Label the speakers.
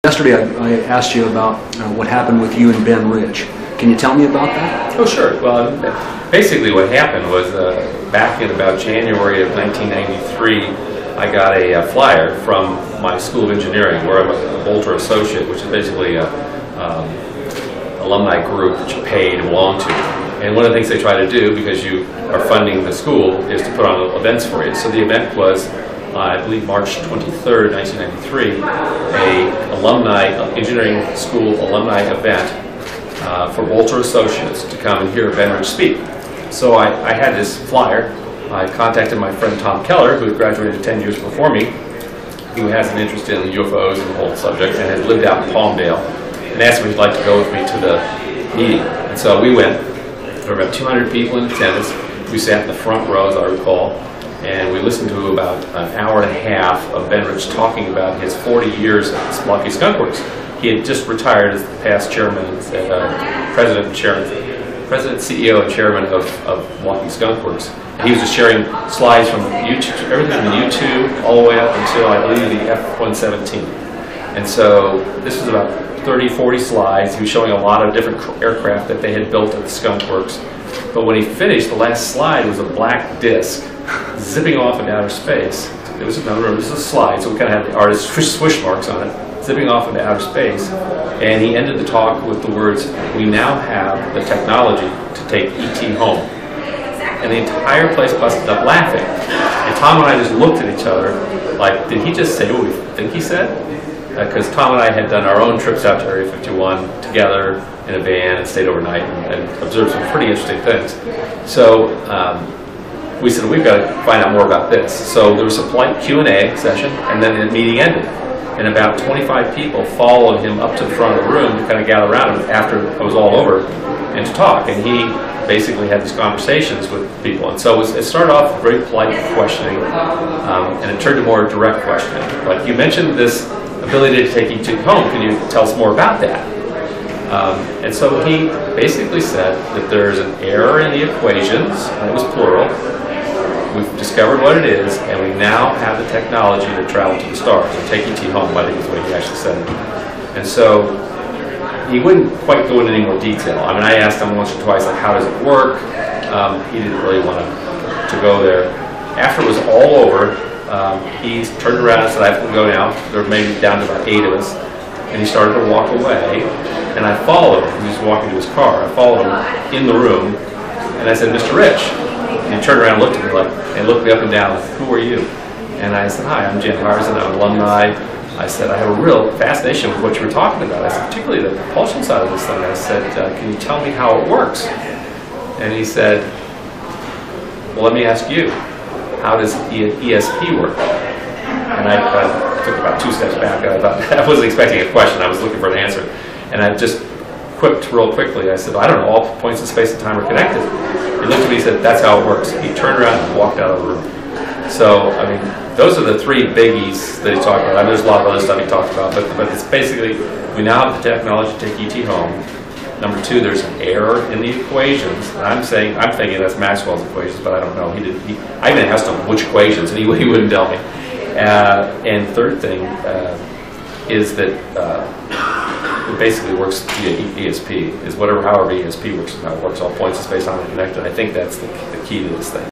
Speaker 1: Yesterday I asked you about what happened with you and Ben Rich. Can you tell me about that?
Speaker 2: Oh, sure. Well, basically what happened was back in about January of 1993, I got a flyer from my School of Engineering, where I'm a Bolter Associate, which is basically a alumni group that you pay to belong to. And one of the things they try to do, because you are funding the school, is to put on events for you. So the event was, I believe, March 23rd, 1993, a alumni, engineering school alumni event for Bolter Associates to come and hear Ben Rich speak. So I had this flyer. I contacted my friend Tom Keller, who had graduated 10 years before me, who has an interest in UFOs and the whole subject, and had lived out in Palmdale, and asked me if he'd like to go with me to the meeting. And so we went. There were about 200 people in attendance. We sat in the front row, as I recall, and we listened to about an hour and a half of Ben Rich talking about his 40 years at Milwaukee Skunk Works. He had just retired as the past chairman, president, CEO, and chairman of Milwaukee Skunk Works. And he was just sharing slides from YouTube, everything from the U-2 all the way up until, I believe, the F-117. And so this was about 30, 40 slides. He was showing a lot of different aircraft that they had built at the Skunk Works. But when he finished, the last slide was a black disc zipping off into outer space. It was a slide, so we kind of had the artist's swish marks on it, zipping off into outer space. And he ended the talk with the words, "We now have the technology to take E.T. home." And the entire place busted up laughing. And Tom and I just looked at each other like, did he just say what we think he said? Because Tom and I had done our own trips out to Area 51 together in a van and stayed overnight and observed some pretty interesting things. So we said, we've got to find out more about this. So there was a polite Q&A session, and then the meeting ended. And about 25 people followed him up to the front of the room to kind of gather around him after it was all over and to talk. And he basically had these conversations with people. And so it started off with very polite questioning, and it turned to more direct questioning. Like, you mentioned this ability to take E.T. home. Can you tell us more about that? And so he basically said that there's an error in the equations, and it was plural. We've discovered what it is, and we now have the technology to travel to the stars and take E.T. home, I think is the way he actually said it. And so he wouldn't quite go into any more detail. I mean, I asked him once or twice, like, how does it work? He didn't really want to go there. After it was all over, he turned around and said, I have to go now. There were maybe down to about 8 of us. And he started to walk away, and I followed him. He was walking to his car. I followed him in the room, and I said, Mr. Rich. And he turned around and looked at me, and looked me up and down, like, who are you? And I said, hi, I'm Jan Harrison, I'm an alumni. I said, I have a real fascination with what you were talking about. I said, particularly the propulsion side of this thing. I said, can you tell me how it works? And he said, well, let me ask you, how does ESP work? And I took about 2 steps back, and I thought, I wasn't expecting a question, I was looking for an answer. And I just quipped real quickly. I said, I don't know, all points in space and time are connected. He looked at me and said, that's how it works. He turned around and walked out of the room. So, I mean, those are the 3 biggies that he talked about. I mean, there's a lot of other stuff he talked about, but it's basically, we now have the technology to take E.T. home. Number 2, there's an error in the equations. And I'm thinking that's Maxwell's equations, but I don't know. I even asked him which equations, and he wouldn't tell me. And third thing is that it basically works via ESP. However ESP works, how it works, all points in space are connected. I think that's the key to this thing.